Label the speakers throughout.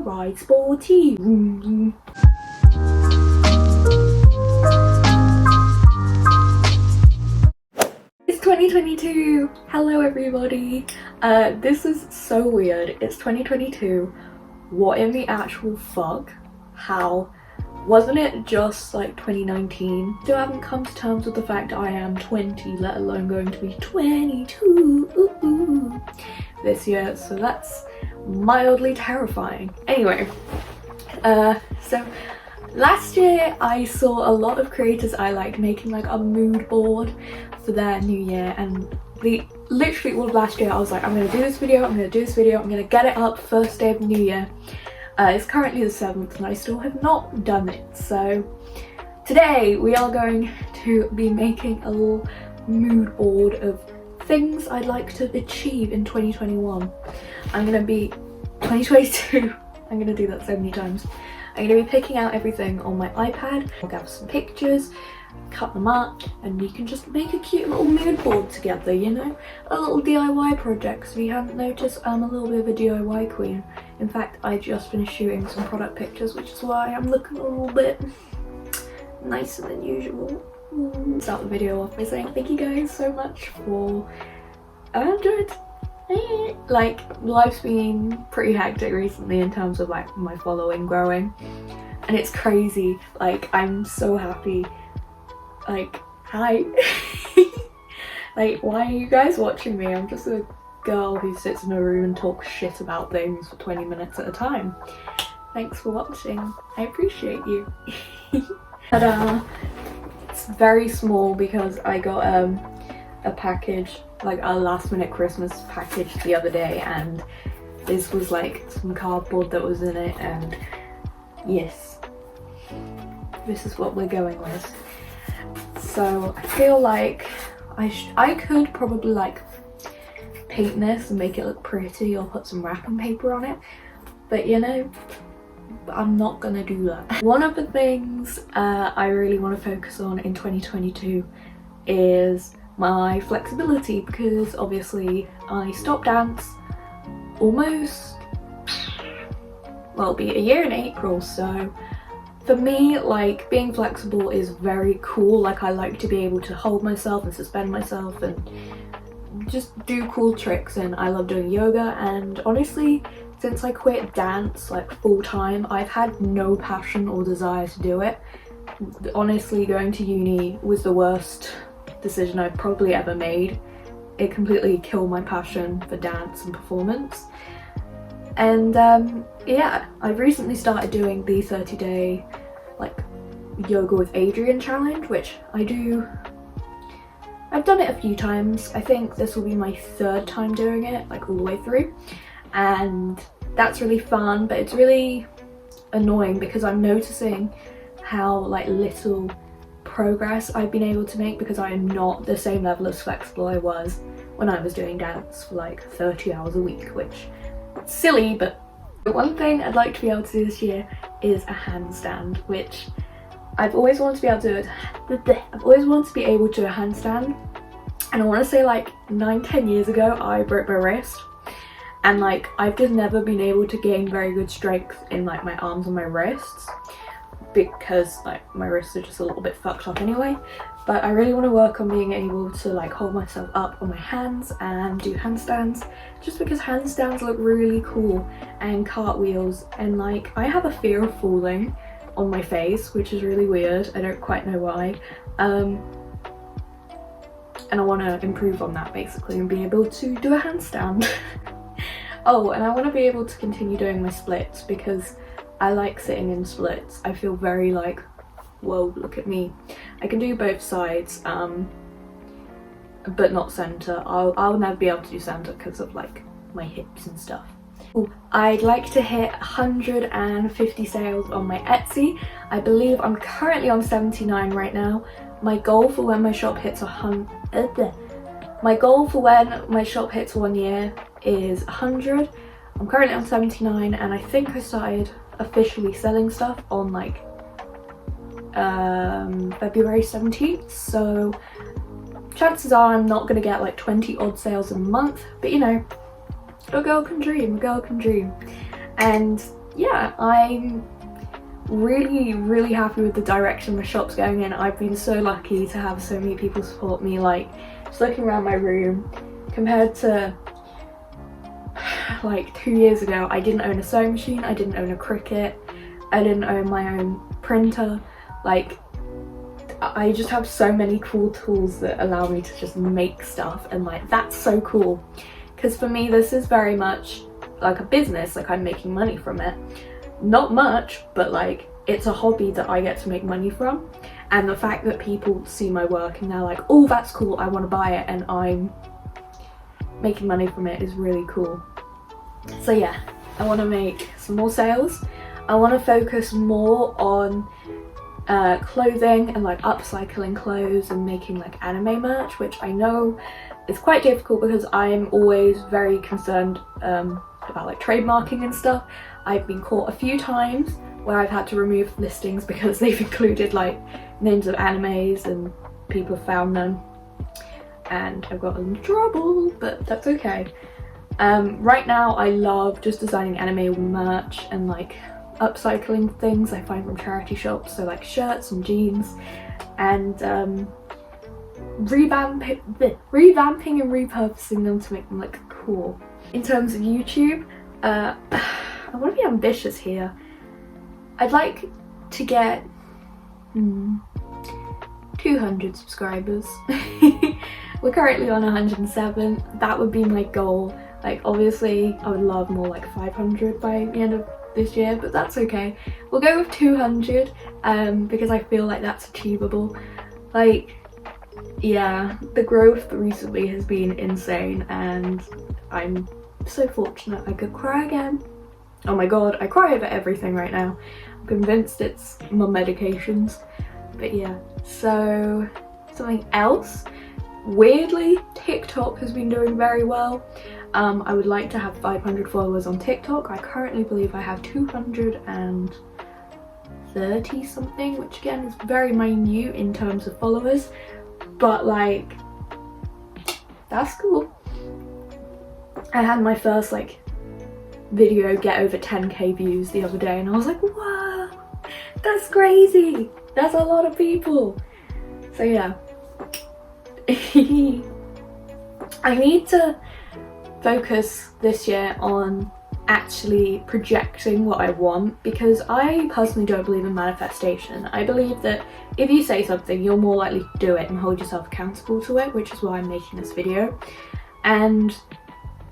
Speaker 1: ride sporty. It's 2022. Hello everybody. This is so weird. It's 2022. What in the actual fuck? How? Wasn't it just like 2019? Still haven't come to terms with the fact I am 20, let alone going to be 22 this year, so that's mildly terrifying. Anyway, so last year I saw a lot of creators I liked making like a mood board for their new year, and literally all of last year I was like, I'm gonna do this video, I'm gonna do this video, I'm gonna get it up first day of the new year. It's currently the 7th and I still have not done it, so today we are going to be making a little mood board of things I'd like to achieve in 2021. I'm gonna be 2022. I'm gonna do that so many times. I'm gonna be picking out everything on my iPad. I'll gather some pictures, cut them up, and we can just make a cute little mood board together, you know? A little DIY project. So if you haven't noticed, I'm a little bit of a DIY queen. In fact, I just finished shooting some product pictures, which is why I'm looking a little bit nicer than usual. Start the video off by saying thank you guys so much for 100. Like, life's been pretty hectic recently in terms of like my following growing, and it's crazy. Like, I'm so happy. Like, hi. Like, why are you guys watching me? I'm just a girl who sits in a room and talks shit about things for 20 minutes at a time. Thanks for watching. I appreciate you. But it's very small because I got a package, like a last minute Christmas package the other day, and this was like some cardboard that was in it, and yes, this is what we're going with. So I feel like I could probably like paint this and make it look pretty or put some wrapping paper on it, but you know, I'm not gonna do that. One of the things I really want to focus on in 2022 is my flexibility, because obviously I stopped dance almost, well, it'll be a year in April, so for me, like, being flexible is very cool. Like, I like to be able to hold myself and suspend myself and just do cool tricks, and I love doing yoga. And honestly, since I quit dance like full-time, I've had no passion or desire to do it. Honestly, going to uni was the worst decision I've probably ever made. It completely killed my passion for dance and performance. And yeah, I've recently started doing the 30-day like yoga with Adriene challenge, which I've done it a few times. I think this will be my 3rd time doing it, like all the way through, and that's really fun, but it's really annoying because I'm noticing how like little progress I've been able to make, because I am not the same level as flexible I was when I was doing dance for like 30 hours a week, which is silly. But one thing I'd like to be able to do this year is a handstand, which I've always wanted to be able to do. I've always wanted to be able to do a handstand, and I want to say like 9-10 years ago I broke my wrist, and like I've just never been able to gain very good strength in like my arms and my wrists, because like my wrists are just a little bit fucked up anyway. But I really want to work on being able to like hold myself up on my hands and do handstands, just because handstands look really cool, and cartwheels, and like I have a fear of falling on my face, which is really weird. I don't quite know why, and I want to improve on that basically and be able to do a handstand. Oh, and I want to be able to continue doing my splits, because I like sitting in splits. I feel very like, whoa, look at me. I can do both sides, but not center. I'll never be able to do center because of like my hips and stuff. I'd like to hit 150 sales on my Etsy. I believe I'm currently on 79 right now. My goal for when my shop hits 100. My goal for when my shop hits 1 year is 100. I'm currently on 79, and I think I started officially selling stuff on like February 17th, so chances are I'm not gonna get like 20 odd sales a month, but you know, a girl can dream, a girl can dream. And yeah, I'm really happy with the direction the shop's going in. I've been so lucky to have so many people support me. Like, just looking around my room, compared to like 2 years ago, I didn't own a sewing machine, I didn't own a Cricut, I didn't own my own printer. Like, I just have so many cool tools that allow me to just make stuff, and like, that's so cool. Because for me, this is very much like a business. Like, I'm making money from it. Not much, but like, it's a hobby that I get to make money from. And the fact that people see my work and they're like, oh, that's cool, I want to buy it, and I'm making money from it is really cool. So yeah, I want to make some more sales. I want to focus more on clothing and like upcycling clothes and making like anime merch, which I know is quite difficult because I'm always very concerned about like trademarking and stuff. I've been caught a few times where I've had to remove listings because they've included like names of animes and people have found them, and I've gotten in trouble, but that's okay. Right now I love just designing anime merch and like upcycling things I find from charity shops, so like shirts and jeans, and revamping and repurposing them to make them look cool. In terms of YouTube, I want to be ambitious here. I'd like to get 200 subscribers. We're currently on 107. That would be my goal. Like, obviously I would love more like 500 by the end of this year, but that's okay. We'll go with 200 because I feel like that's achievable. Like, yeah, the growth recently has been insane, and I'm so fortunate. I could cry again. Oh my god, I cry over everything right now. I'm convinced it's my medications. But yeah, so something else. Weirdly, TikTok has been doing very well. I would like to have 500 followers on TikTok. I currently believe I have 230 something, which again is very minute in terms of followers, but like, that's cool. I had my first like video get over 10k views the other day, and I was like, wow, that's crazy, that's a lot of people. So yeah. I need to focus this year on actually projecting what I want, because I personally don't believe in manifestation. I believe that if you say something, you're more likely to do it and hold yourself accountable to it, which is why I'm making this video. And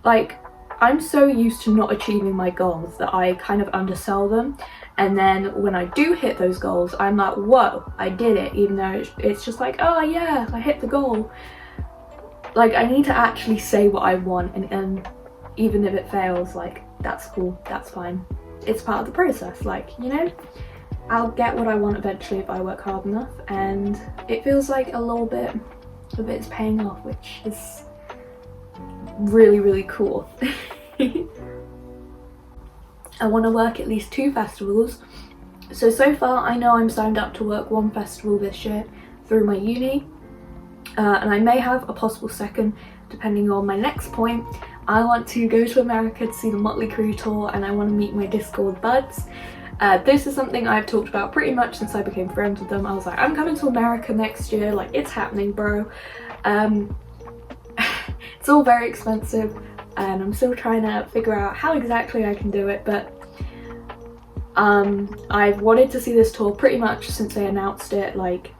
Speaker 1: like, I'm so used to not achieving my goals that I kind of undersell them, and then when I do hit those goals, I'm like, whoa, I did it, even though it's just like, oh yeah, I hit the goal. Like, I need to actually say what I want, and even if it fails, like, that's cool, that's fine. It's part of the process, like, you know? I'll get what I want eventually if I work hard enough, and it feels like a little bit of it's paying off, which is really cool. I want to work at least 2 festivals. So far I know I'm signed up to work 1 festival this year through my uni, and I may have a possible second depending on my next point. I want to go to America to see the Motley Crue tour, and I want to meet my Discord buds. This is something I've talked about pretty much since I became friends with them. I was like, I'm coming to America next year, like, it's happening, bro. It's all very expensive, and I'm still trying to figure out how exactly I can do it, but I've wanted to see this tour pretty much since they announced it. Like,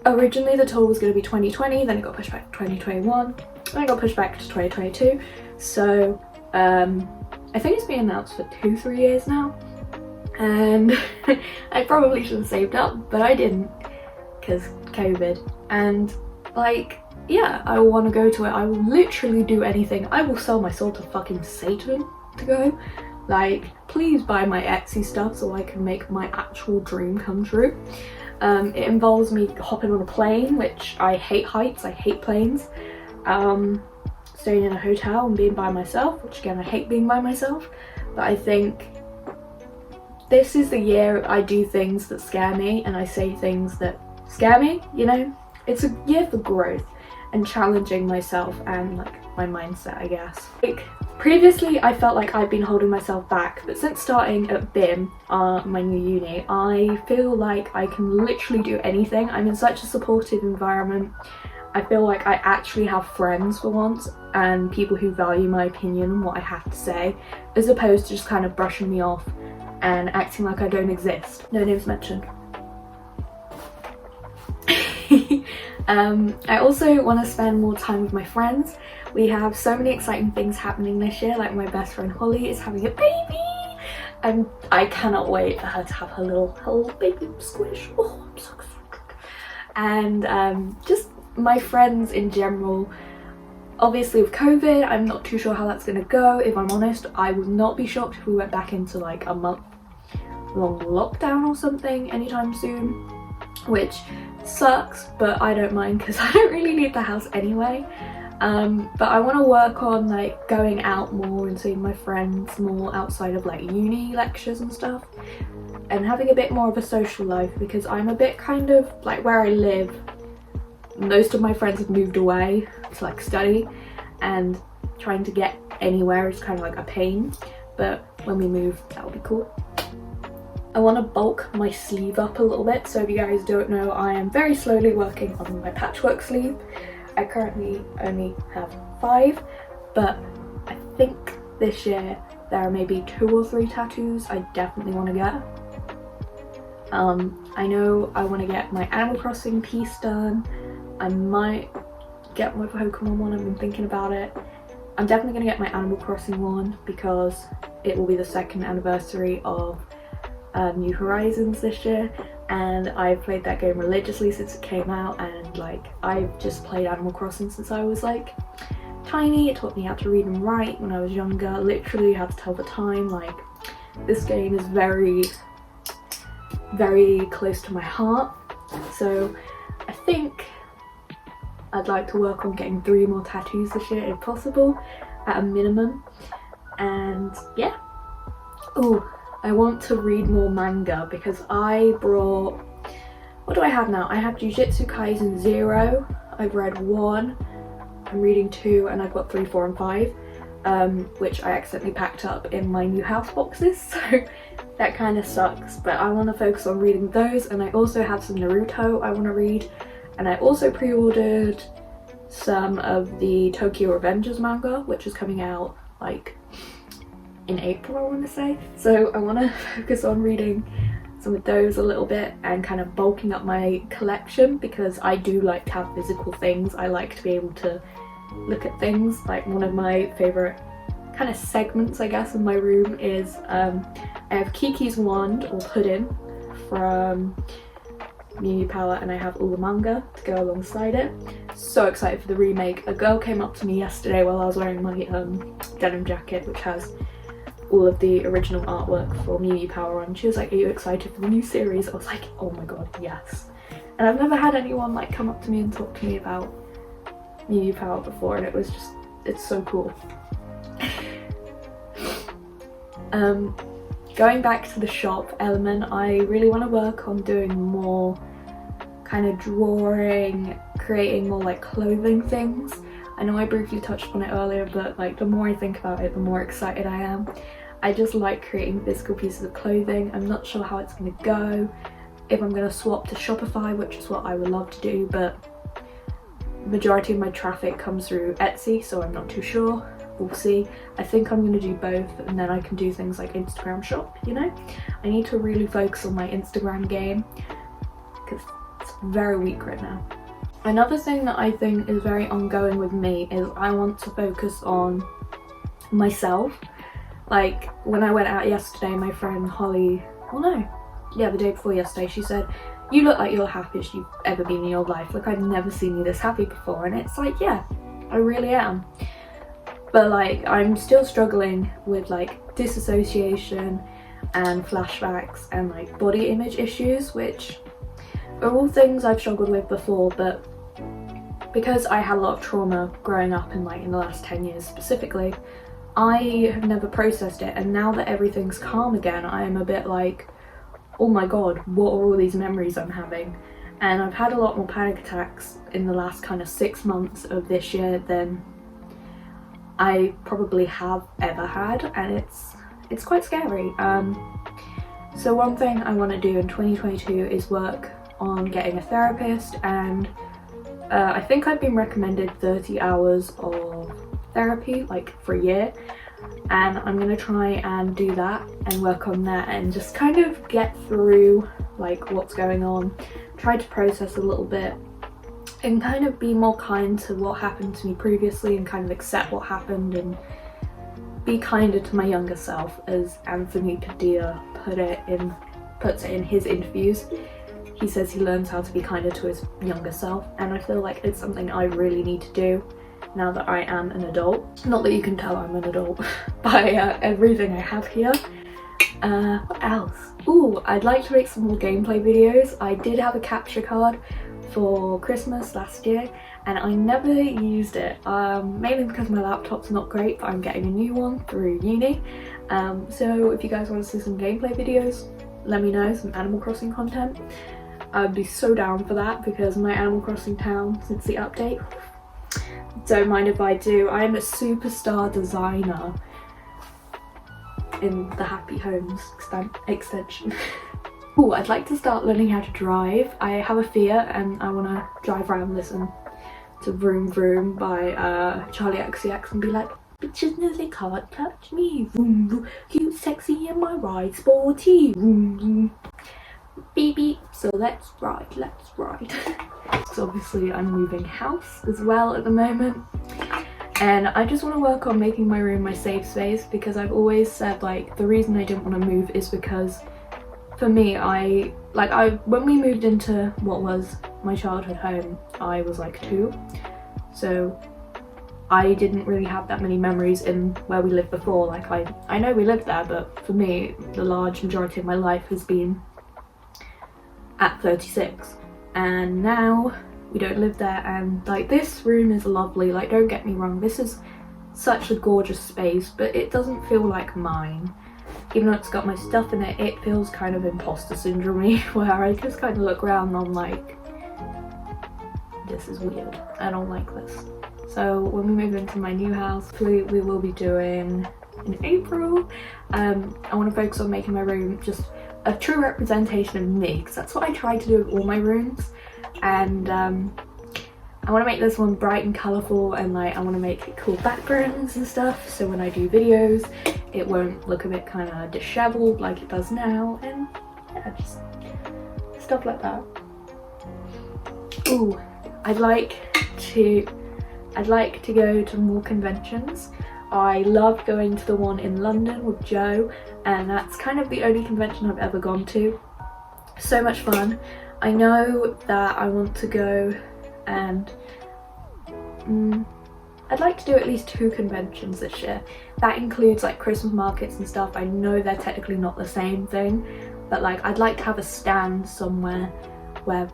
Speaker 1: originally the tour was going to be 2020, then it got pushed back to 2021, then it got pushed back to 2022, so I think it's been announced for 2-3 years now, and I probably should have saved up, but I didn't, because COVID. And like, yeah, I want to go to it. I will literally do anything. I will sell my soul to fucking Satan to go. Like, please buy my Etsy stuff so I can make my actual dream come true. It involves me hopping on a plane, which I hate heights, I hate planes. Staying in a hotel and being by myself, which again I hate being by myself. But I think this is the year I do things that scare me, and I say things that scare me, you know? It's a year for growth and challenging myself and like my mindset, I guess. Like, Previously, I felt like I'd been holding myself back, but since starting at BIM, my new uni, I feel like I can literally do anything. I'm in such a supportive environment. I feel like I actually have friends for once, and people who value my opinion and what I have to say, as opposed to just kind of brushing me off and acting like I don't exist. No names mentioned. I also want to spend more time with my friends. We have so many exciting things happening this year, like my best friend Holly is having a baby and I cannot wait for her to have her little baby squish. Oh, I'm so excited. And just my friends in general. Obviously with COVID, I'm not too sure how that's going to go. If I'm honest, I would not be shocked if we went back into like a month-long lockdown or something anytime soon, which sucks, but I don't mind because I don't really leave the house anyway. But I want to work on like going out more and seeing my friends more outside of like uni lectures and stuff, and having a bit more of a social life, because I'm a bit kind of like, where I live, most of my friends have moved away to like study, and trying to get anywhere is kind of like a pain, but when we move that'll be cool. I want to bulk my sleeve up a little bit, so if you guys don't know, I am very slowly working on my patchwork sleeve. I currently only have 5, but I think this year there are maybe 2 or 3 tattoos I definitely want to get. I know I want to get my Animal Crossing piece done. I might get my Pokemon one, I've been thinking about it. I'm definitely going to get my Animal Crossing one because it will be the 2nd anniversary of New Horizons this year, and I've played that game religiously since it came out, and like I've just played Animal Crossing since I was like tiny. It taught me how to read and write when I was younger, literally how to tell the time. Like, this game is very, very close to my heart, so I think I'd like to work on getting 3 more tattoos this year if possible, at a minimum. And yeah. Oh, I want to read more manga because I brought, what do I have now? I have Jujutsu Kaisen 0, I've read 1, I'm reading 2, and I've got 3, 4 and 5, which I accidentally packed up in my new house boxes, so that kind of sucks, but I want to focus on reading those. And I also have some Naruto I want to read, and I also pre-ordered some of the Tokyo Revengers manga, which is coming out like in April, I want to say. So I want to focus on reading some of those a little bit and kind of bulking up my collection, because I do like to have physical things. I like to be able to look at things. Like, one of my favourite kind of segments, I guess, in my room is I have Kiki's wand or pudding from Mew palette, and I have all the manga to go alongside it. So excited for the remake. A girl came up to me yesterday while I was wearing my denim jacket, which has all of the original artwork for Mew Power on. She was like, "Are you excited for the new series?" I was like, oh my god, yes. And I've never had anyone like come up to me and talk to me about Mew Power before, and it was just, it's so cool. Going back to the shop element, I really want to work on doing more kind of drawing, creating more like clothing things. I know I briefly touched on it earlier, but like the more I think about it, the more excited I am. I just like creating physical pieces of clothing. I'm not sure how it's going to go, if I'm going to swap to Shopify, which is what I would love to do, but majority of my traffic comes through Etsy, so I'm not too sure. We'll see. I think I'm going to do both, and then I can do things like Instagram shop, you know? I need to really focus on my Instagram game because it's very weak right now. Another thing that I think is very ongoing with me is I want to focus on myself. Like, when I went out yesterday, my friend Holly, the day before yesterday, she said, "You look like you're the happiest you've ever been in your life. Like, I've never seen you this happy before." And it's like, yeah, I really am. But like, I'm still struggling with like disassociation and flashbacks and like body image issues, which are all things I've struggled with before, but because I had a lot of trauma growing up in the last 10 years specifically, I have never processed it. And now that everything's calm again, I am a bit like, oh my god, what are all these memories I'm having? And I've had a lot more panic attacks in the last kind of 6 months of this year than I probably have ever had, and it's quite scary. So one thing I want to do in 2022 is work on getting a therapist, and I think I've been recommended 30 hours of therapy like for a year, and I'm gonna try and do that and work on that and just kind of get through like what's going on, try to process a little bit and kind of be more kind to what happened to me previously and kind of accept what happened and be kinder to my younger self, as Anthony Padilla puts it in his interviews. He says he learns how to be kinder to his younger self, and I feel like it's something I really need to do now that I am an adult. Not that you can tell I'm an adult by everything I have here. What else? Ooh, I'd like to make some more gameplay videos. I did have a capture card for Christmas last year and I never used it, mainly because my laptop's not great, but I'm getting a new one through uni. So if you guys want to see some gameplay videos, let me know, some Animal Crossing content. I'd be so down for that because my Animal Crossing town, since the update, don't mind if I do. I am a superstar designer in the Happy Homes extension. Ooh, I'd like to start learning how to drive. I have a Fiat and I want to drive around, listen to Vroom Vroom by Charlie XCX and be like, bitches know they can't touch me, vroom vroom, cute, sexy, and my ride sporty, vroom vroom. Beep beep, so let's ride. So obviously I'm moving house as well at the moment, and I just want to work on making my room my safe space, because I've always said like the reason I didn't want to move is because for me, when we moved into what was my childhood home, I was like 2, so I didn't really have that many memories in where we lived before. Like I know we lived there, but for me the large majority of my life has been at 36, and now we don't live there, and like this room is lovely, like don't get me wrong, this is such a gorgeous space, but it doesn't feel like mine. Even though it's got my stuff in it, it feels kind of imposter syndrome-y, where I just kind of look around and I'm like, this is weird, I don't like this. So when we move into my new house, we will be doing in April, I want to focus on making my room just a true representation of me, because that's what I try to do with all my rooms, and I want to make this one bright and colourful, and like I want to make it cool backgrounds and stuff, so when I do videos it won't look a bit kind of disheveled like it does now, and yeah, just stuff like that. Ooh, I'd like to go to more conventions. I loved going to the one in London with Joe, and that's kind of the only convention I've ever gone to. So much fun. I know that I want to go, and I'd like to do at least 2 conventions this year. That includes like Christmas markets and stuff. I know they're technically not the same thing, but like I'd like to have a stand somewhere where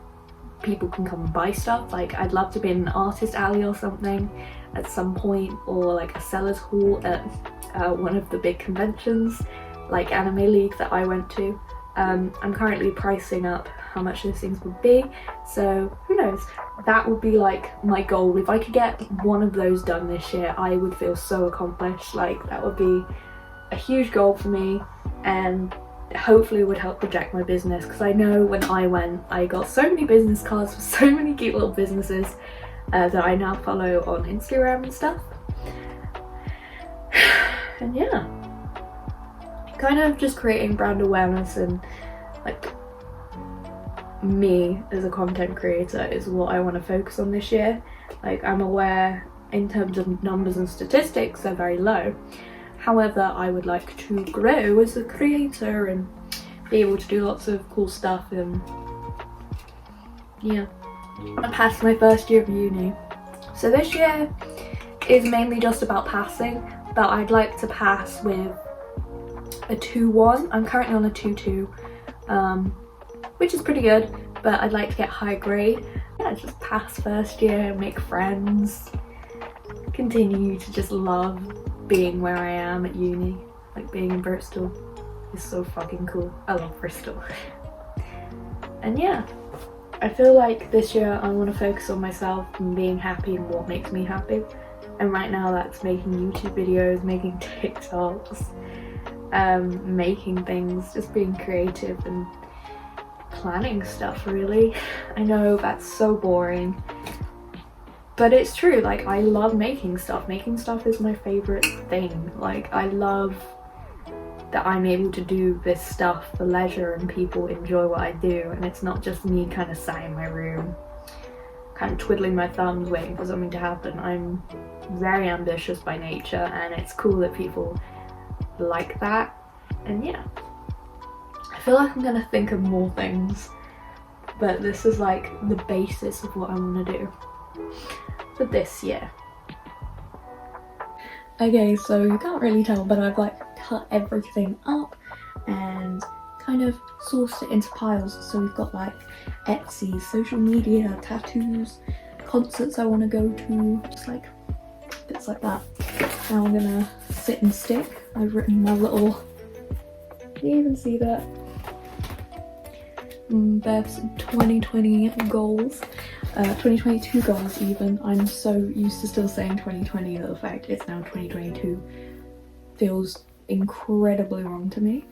Speaker 1: people can come and buy stuff. Like I'd love to be in an artist alley or something at some point, or like a seller's hall at one of the big conventions like Anime League that I went to. I'm currently pricing up how much those things would be, so who knows, that would be like my goal. If I could get one of those done this year, I would feel so accomplished. Like that would be a huge goal for me, and hopefully would help project my business, because I know when I went I got so many business cards for so many cute little businesses that I now follow on Instagram and stuff. And yeah, kind of just creating brand awareness and like me as a content creator is what I want to focus on this year. Like I'm aware in terms of numbers and statistics they're very low, however I would like to grow as a creator and be able to do lots of cool stuff, and yeah, I passed my first year of uni. So this year is mainly just about passing, but I'd like to pass with a 2-1. I'm currently on a 2-2, which is pretty good, but I'd like to get high grade. Yeah, just pass first year, make friends, continue to just love being where I am at uni. Like being in Bristol is so fucking cool. I love Bristol. And yeah, I feel like this year I want to focus on myself and being happy and what makes me happy, and right now that's making YouTube videos, making TikToks, making things, just being creative and planning stuff really. I know that's so boring, but it's true. Like, I love making stuff. Making stuff is my favorite thing. Like, I love that I'm able to do this stuff for leisure and people enjoy what I do, and it's not just me kind of sat in my room kind of twiddling my thumbs waiting for something to happen. I'm very ambitious by nature, and it's cool that people like that. And yeah, I feel like I'm gonna think of more things, but this is like the basis of what I want to do for this year. Okay, so you can't really tell, but I've like cut everything up and kind of sourced it into piles. So we've got like Etsy, social media, tattoos, concerts I want to go to, just like bits like that. Now I'm gonna sit and stick. I've written my little, can you even see that? Beth's 2020 goals, 2022 goals even. I'm so used to still saying 2020 that the fact it's now 2022 feels incredibly wrong to me.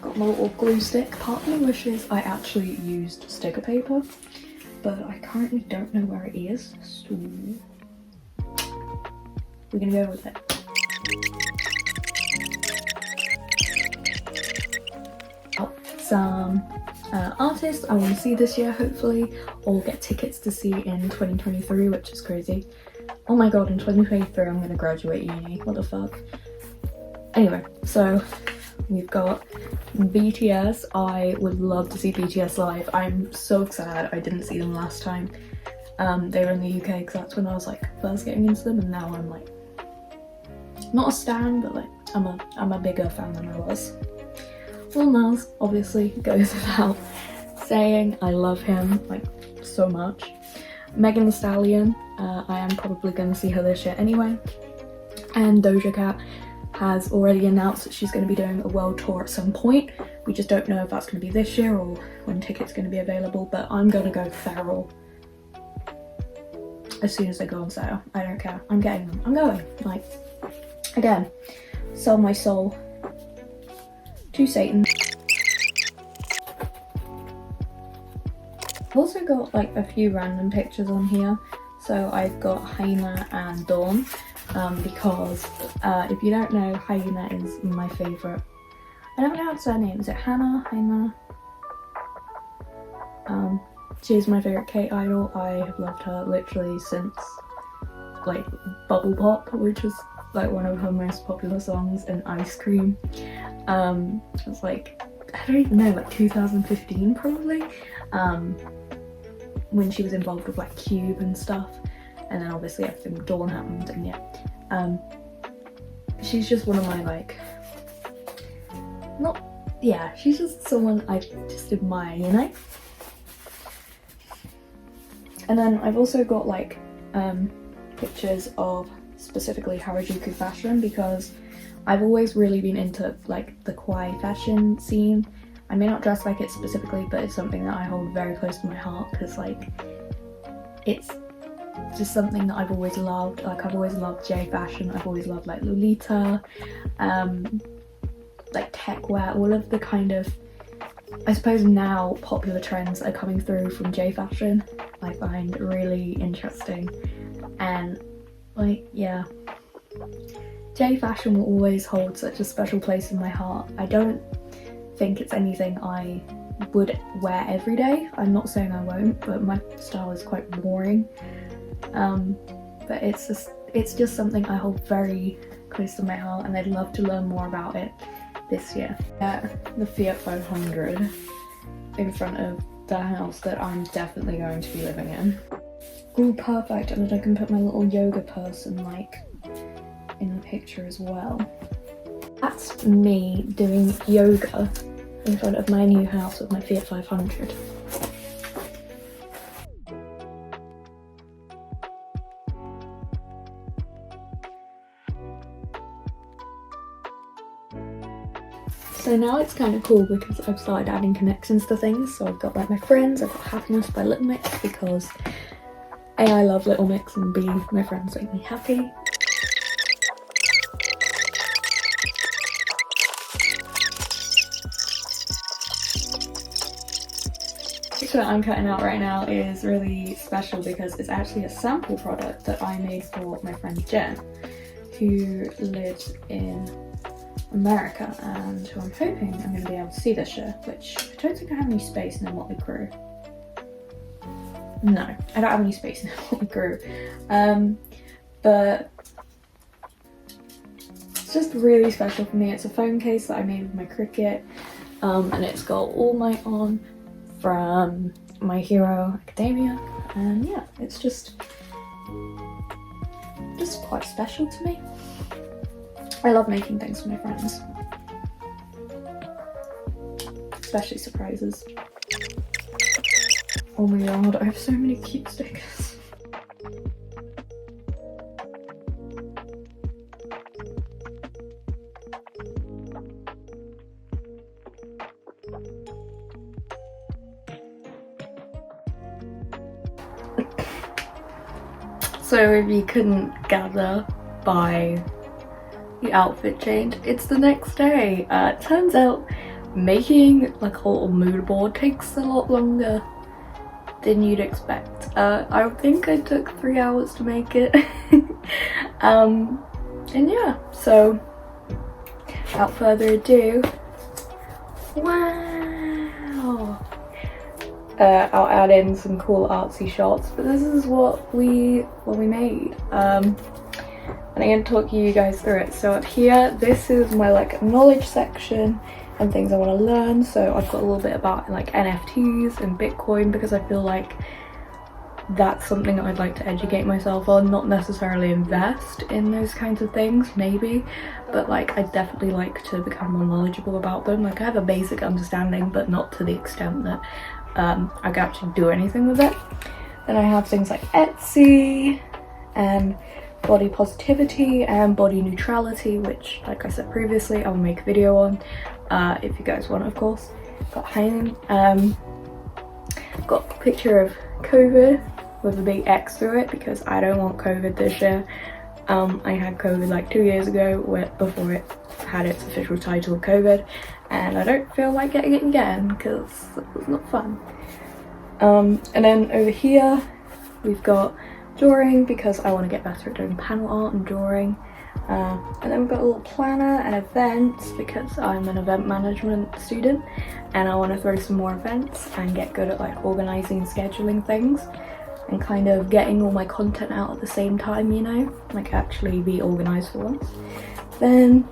Speaker 1: Got my little glue stick. Part of me wishes I actually used sticker paper, but I currently don't know where it is, so we're gonna go with it. Some artists I want to see this year, hopefully, or get tickets to see in 2023, which is crazy. Oh my god, in 2023 I'm gonna graduate uni, what the fuck. Anyway, so we've got BTS. I would love to see BTS live. I'm so sad I didn't see them last time. They were in the UK because that's when I was like first getting into them, and now I'm like not a stan, but like I'm a bigger fan than I was. Lil Nas obviously goes without saying. I love him like so much. Megan Thee Stallion, I am probably going to see her this year anyway. And Doja Cat has already announced that she's going to be doing a world tour at some point. We just don't know if that's going to be this year or when tickets are going to be available, but I'm going to go feral as soon as they go on sale. I don't care. I'm getting them. I'm going. Like, again, sell my soul to Satan. I've also got like a few random pictures on here. So I've got Hyena and Dawn, because if you don't know, Hyena is my favourite. I don't know her surname. Is it Hannah? Hyena? She's my favourite K-idol. I have loved her literally since like Bubble Pop, which was like one of her most popular songs, and Ice Cream. It's like, I don't even know, like 2015 probably, when she was involved with like Cube and stuff, and then obviously everything with Dawn happened, and yeah, she's just one of my like, she's just someone I just admire, you know? And then I've also got like pictures of specifically Harajuku fashion, because I've always really been into like the kawaii fashion scene. I may not dress like it specifically, but it's something that I hold very close to my heart, because like it's just something that I've always loved. Like, I've always loved J fashion. I've always loved like Lolita, like tech wear, all of the kind of, I suppose now popular trends are coming through from J fashion. I find really interesting, and like, yeah, J fashion will always hold such a special place in my heart. I don't think it's anything I would wear every day. I'm not saying I won't, but my style is quite boring. But it's just something I hold very close to my heart, and I'd love to learn more about it this year. The Fiat 500 in front of the house that I'm definitely going to be living in. Oh, perfect, and then I can put my little yoga person like in the picture as well. That's me doing yoga in front of my new house with my Fiat 500. So now it's kind of cool because I've started adding connections to things. So I've got like my friends, I've got Happiness by Little Mix, because A, I love Little Mix, and B, my friends make me happy. picture that I'm cutting out right now is really special because it's actually a sample product that I made for my friend Jen, who lives in America and who I'm hoping I'm going to be able to see this year, which I don't think I have any space in the Motley Crew. No, I don't have any space in the Motley Crew. But it's just really special for me. It's a phone case that I made with my Cricut, and it's got all my on from My Hero Academia, and yeah, it's just quite special to me. I love making things for my friends, especially surprises. Oh my god, I have so many cute stickers. So if you couldn't gather by the outfit change, it's the next day. Turns out making like a little mood board takes a lot longer than you'd expect. I think I took 3 hours to make it. And yeah, so without further ado, wow! I'll add in some cool artsy shots, but this is what we made. And I'm going to talk you guys through it. So up here, this is my like knowledge section and things I want to learn. So I've got a little bit about like NFTs and Bitcoin because I feel like that's something I'd like to educate myself on, not necessarily invest in those kinds of things, maybe, but like I'd definitely like to become more knowledgeable about them. Like I have a basic understanding, but not to the extent that I can actually do anything with it. Then I have things like Etsy and body positivity and body neutrality, which like I said previously I will make a video on if you guys want, of course. Got hanging, got a picture of COVID with a big X through it because I don't want COVID this year. I had COVID like 2 years ago before it had its official title, COVID, and I don't feel like getting it again because it was not fun. And then over here we've got drawing because I want to get better at doing panel art and drawing. And then we've got a little planner and events because I'm an event management student and I want to throw some more events and get good at like organising and scheduling things and kind of getting all my content out at the same time, you know, like actually be organised for once. Then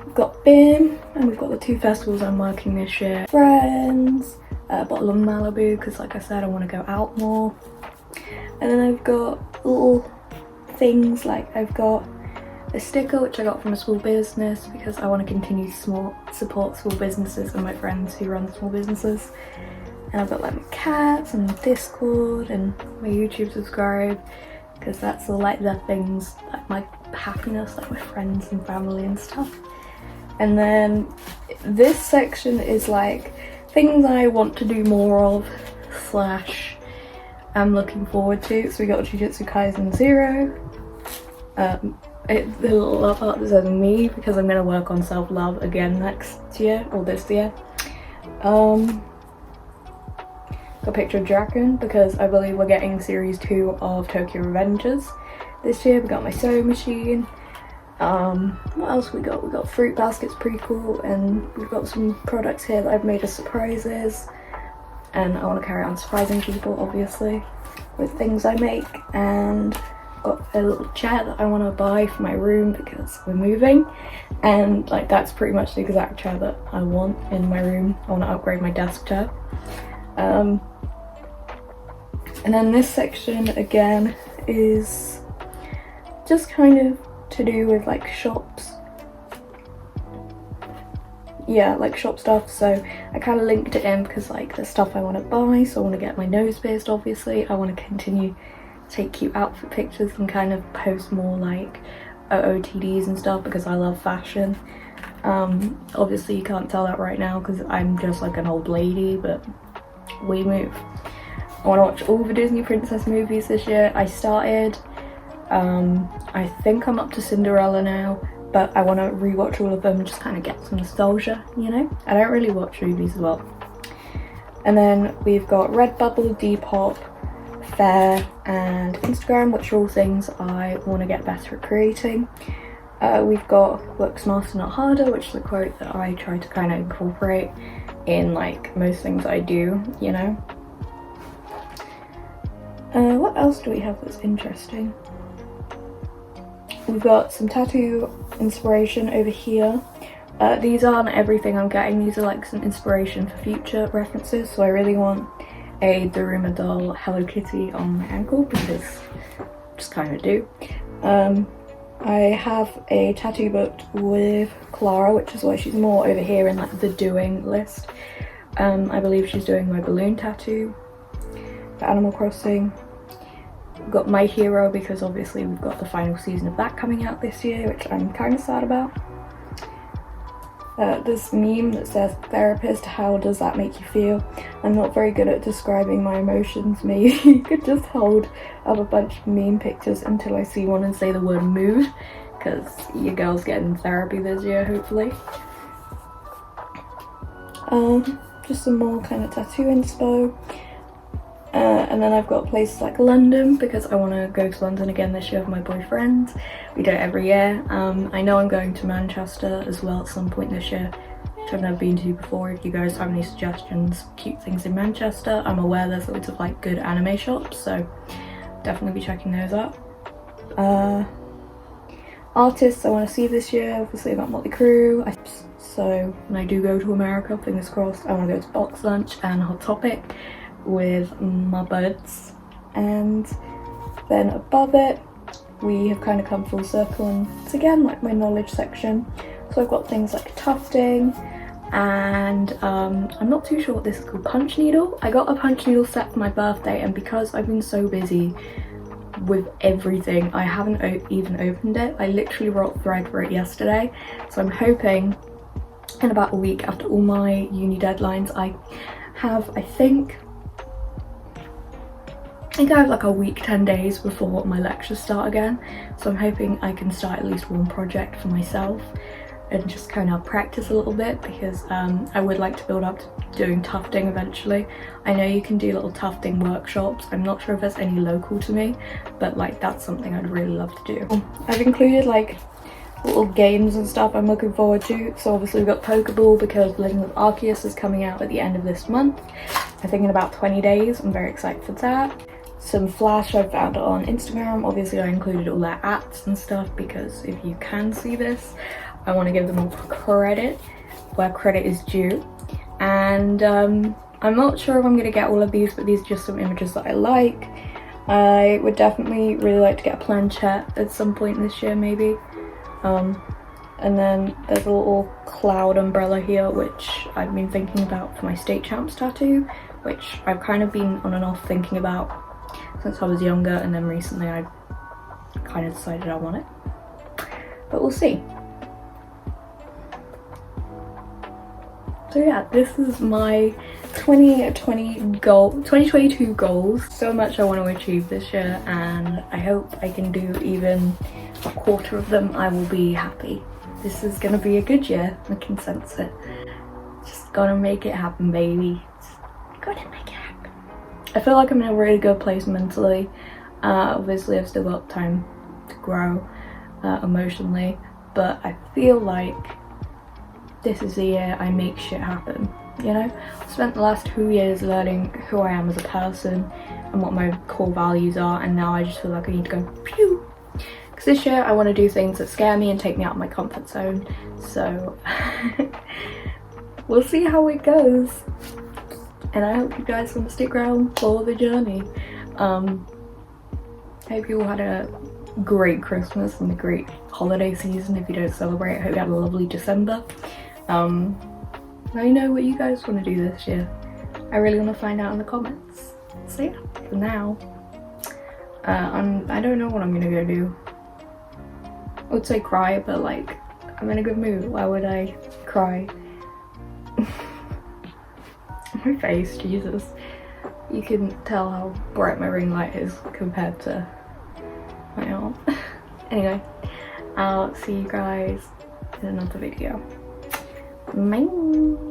Speaker 1: we've got BIM and we've got the 2 festivals I'm working this year. Friends, Bottle of Malibu because like I said I want to go out more. And then I've got little things like I've got a sticker which I got from a small business because I want to continue to support small businesses and my friends who run small businesses. And I've got like my cats and Discord and my YouTube subscribe because that's all like the things, like my happiness, like my friends and family and stuff. And then this section is like things I want to do more of / I'm looking forward to. So we got Jujutsu Kaisen 0. The little love heart that says me because I'm going to work on self-love again next year or this year. Got a picture of Draken because I believe we're getting series 2 of Tokyo Revengers this year. We got my sewing machine. What else we got? We got fruit baskets, pretty cool, and we've got some products here that I've made as surprises. And I want to carry on surprising people, obviously, with things I make. And got a little chair that I want to buy for my room because we're moving, and like that's pretty much the exact chair that I want in my room. I want to upgrade my desk chair. And then this section again is just kind of to do with like shops. Yeah, like shop stuff. So I kind of linked it in because like the stuff I want to buy. So I want to get my nose pierced, obviously. I want to continue to take cute outfit pictures and kind of post more like OOTDs and stuff because I love fashion. Obviously you can't tell that right now because I'm just like an old lady, but we move. I want to watch all the Disney princess movies this year. I started, I think I'm up to Cinderella now, but I want to rewatch all of them, just kind of get some nostalgia, you know? I don't really watch movies a lot. And then we've got Redbubble, Depop, Fair and Instagram, which are all things I want to get better at creating. We've got work smarter not harder, which is a quote that I try to kind of incorporate in like most things I do, you know. What else do we have that's interesting? We've got some tattoo inspiration over here. These aren't everything I'm getting, these are like some inspiration for future references. So I really want a Daruma doll Hello Kitty on my ankle because I just kind of do. I have a tattoo booked with Clara, which is why she's more over here in like the doing list. I believe she's doing my balloon tattoo for Animal Crossing. We've got My Hero because obviously we've got the final season of that coming out this year, which I'm kind of sad about. This meme that says, "Therapist, how does that make you feel?" I'm not very good at describing my emotions. Maybe you could just hold up a bunch of meme pictures until I see one and say the word mood, because your girl's getting therapy this year, hopefully. Just some more kind of tattoo inspo. And then I've got places like London because I want to go to London again this year with my boyfriend. We do it every year. I know I'm going to Manchester as well at some point this year, which I've never been to before. If you guys have any suggestions, cute things in Manchester, I'm aware there's loads of like good anime shops, so definitely be checking those out. Artists I want to see this year, obviously I've got Motley Crue. So when I do go to America, fingers crossed, I want to go to Box Lunch and Hot Topic with my buds. And then above it we have kind of come full circle and it's again like my knowledge section. So I've got things like tufting and I'm not too sure what this is called, punch needle. I got a punch needle set for my birthday, and because I've been so busy with everything I haven't even opened it. I literally wrote thread for it yesterday, so I'm hoping in about a week after all my uni deadlines I think I have like a week, 10 days before my lectures start again, so I'm hoping I can start at least one project for myself and just kind of practice a little bit, because I would like to build up to doing tufting eventually. I know you can do little tufting workshops. I'm not sure if there's any local to me, but like that's something I'd really love to do. I've included like little games and stuff I'm looking forward to. So obviously we've got Pokeball because Legend of Arceus is coming out at the end of this month. I think in about 20 days. I'm very excited for that. Some Flash I found on Instagram. Obviously I included all their apps and stuff because if you can see this, I want to give them all credit where credit is due. And I'm not sure if I'm going to get all of these, but these are just some images that I like. I would definitely really like to get a planchette at some point this year maybe. And then there's a little cloud umbrella here which I've been thinking about for my state champs tattoo, which I've kind of been on and off thinking about since I was younger, and then recently I kind of decided I want it, but we'll see. So yeah, this is my 2022 goals. So much I want to achieve this year, and I hope I can do even a quarter of them. I will be happy. This is gonna be a good year, I can sense it. Just gotta make it happen, baby. Just gotta make it happen. I feel like I'm in a really good place mentally. Obviously I've still got time to grow emotionally, but I feel like this is the year I make shit happen, you know? I spent the last 2 years learning who I am as a person and what my core values are, and now I just feel like I need to go pew! Because this year I want to do things that scare me and take me out of my comfort zone, so we'll see how it goes. And I hope you guys want to stick around for the journey. I hope you all had a great Christmas and a great holiday season. If you don't celebrate, I hope you had a lovely December. Let me know what you guys want to do this year. I really want to find out in the comments. So yeah, for now, I don't know what I'm gonna go do. I would say cry, but like, I'm in a good mood. Why would I cry? My face, Jesus. You can tell how bright my ring light is compared to my arm. Anyway, I'll see you guys in another video. Bye.